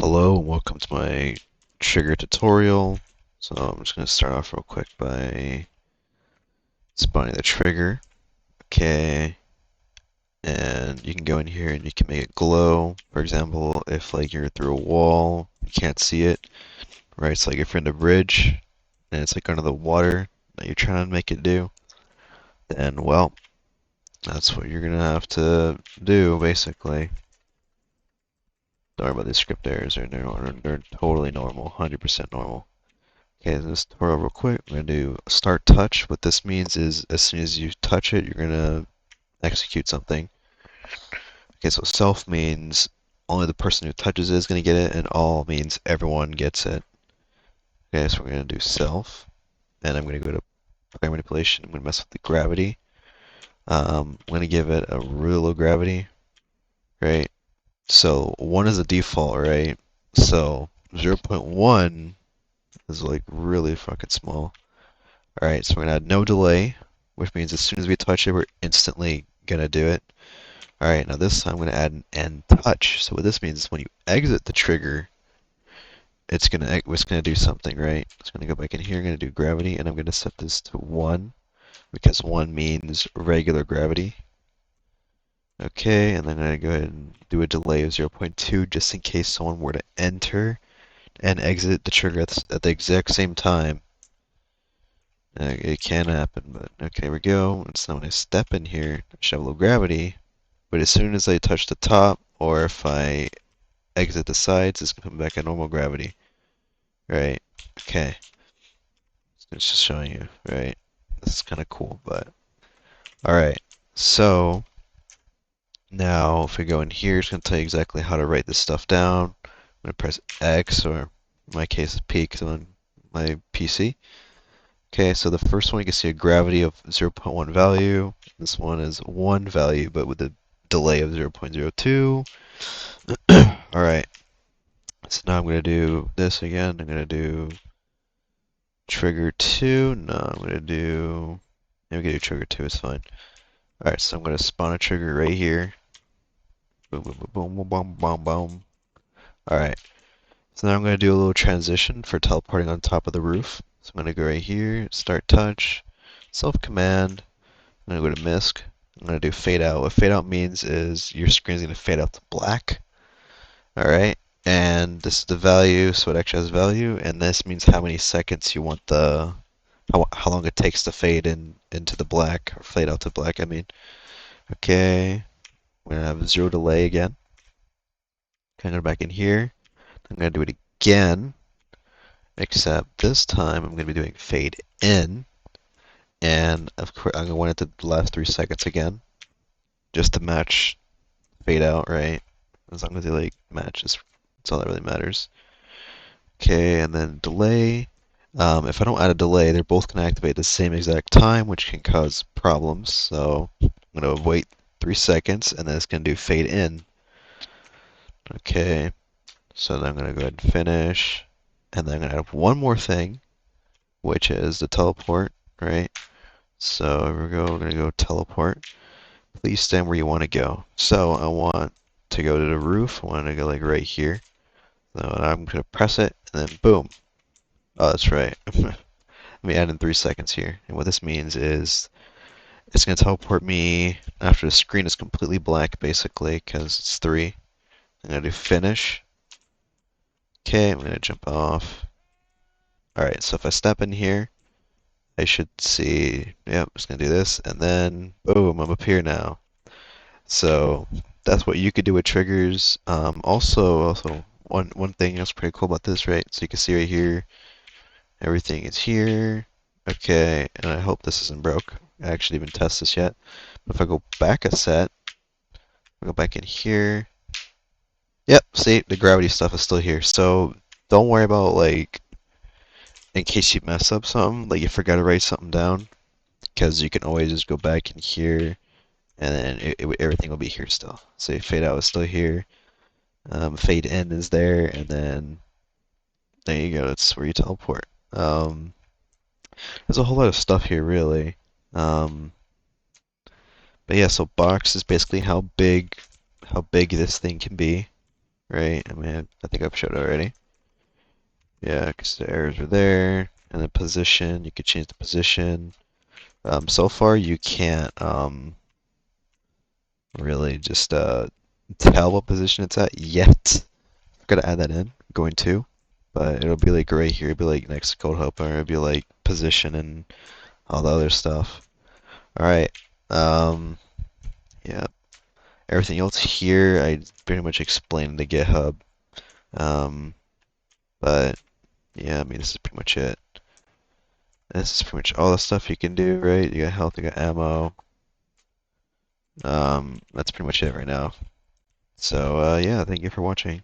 Hello and welcome to my trigger tutorial. So I'm just going to start off real quick by spawning the trigger. Okay, and you can go in here and you can make it glow. For example, if like you're through a wall, you can't see it, right? So like if you're in the bridge and it's like under the water that you're trying to make it do, then well, that's what you're gonna have to do basically. Don't worry about these script errors, they're totally normal, 100% normal. Okay, this tutorial real quick, we're going to do start touch. What this means is as soon as you touch it, you're going to execute something. Okay, so self means only the person who touches it is going to get it, and all means everyone gets it. Okay, so we're going to do self, and I'm going to go to program manipulation. I'm going to mess with the gravity. I'm going to give it a really low gravity, right? So 1 is the default, right? So 0.1 is like really fucking small. Alright, so we're gonna add no delay, which means as soon as we touch it, we're instantly gonna do it. Alright, now this time I'm gonna add an end touch. So what this means is when you exit the trigger, it's gonna do something, right? It's gonna go back in here, I'm gonna do gravity, and I'm gonna set this to 1, because 1 means regular gravity. Okay, and then I'm gonna go ahead and do a delay of 0.2 just in case someone were to enter and exit the trigger at the exact same time. It can happen, but okay, here we go. And so when I step in here, I should have low gravity, but as soon as I touch the top, or if I exit the sides, it's gonna come back at normal gravity. Right? Okay. It's just showing you, right? This is kind of cool, but alright. So now if we go in here, it's gonna tell you exactly how to write this stuff down. I'm gonna press X, or in my case, P, because I'm on my PC. Okay, so the first one you can see a gravity of 0.1 value. This one is 1 value, but with a delay of 0.02. Alright, so now I'm going to do this again. I'm going to do trigger 2. No, I'm going to do... I'm going to do trigger 2, it's fine. Alright, so I'm going to spawn a trigger right here. Boom, boom, boom, boom, boom, boom, boom. Alright, so now I'm going to do a little transition for teleporting on top of the roof. So I'm going to go right here, start touch, self command. I'm going to go to MISC. I'm going to do fade out. What fade out means is your screen is going to fade out to black. Alright, and this is the value, so it actually has value, and this means how many seconds you want how long it takes to fade into the black, or fade out to black, I mean. Okay, we're going to have 0 delay again. Okay, I'm going to go back in here. I'm going to do it again, except this time I'm going to be doing fade in. And of course, I'm going to want it to last 3 seconds again, just to match fade out, right? As long as they like matches, that's all that really matters. Okay, and then delay. If I don't add a delay, they're both going to activate at the same exact time, which can cause problems. So I'm going to wait 3 seconds, and then it's going to do fade in. Okay, so then I'm going to go ahead and finish, and then I'm going to add one more thing, which is the teleport, right? So here we go, we're going to go teleport. Please stand where you want to go. So I want to go to the roof. I want to go like right here. So I'm going to press it, and then boom. Oh, that's right. Let me add in 3 seconds here. And what this means is it's going to teleport me after the screen is completely black, basically, because it's 3. I'm going to do finish. Okay, I'm going to jump off. Alright, so if I step in here, I should see, yep, I'm just going to do this, and then, boom, I'm up here now. So that's what you could do with triggers. Also, one thing that's pretty cool about this, right? So you can see right here, everything is here. Okay, and I hope this isn't broke. I actually didn't even test this yet. But if I go back a set, I go back in here. Yep, see, the gravity stuff is still here. So don't worry about like, in case you mess up something, like you forgot to write something down, because you can always just go back in here, and then everything will be here still. So fade out is still here. Fade in is there, and then there you go. That's where you teleport. There's a whole lot of stuff here, really. Um, but yeah, so box is basically how big this thing can be, right? I mean, I think I've showed it already. Yeah, because the errors are there. And the position, you could change the position. So far, you can't really just tell what position it's at yet. I've got to add that in. I'm going to. But it'll be like right here. It'll be like next to code helper. It'll be like position and all the other stuff. All right. Yeah. Everything else here, I pretty much explained in the GitHub. Um, but yeah, I mean, this is pretty much it. This is pretty much all the stuff you can do, right? You got health, you got ammo. That's pretty much it right now. So, yeah, thank you for watching.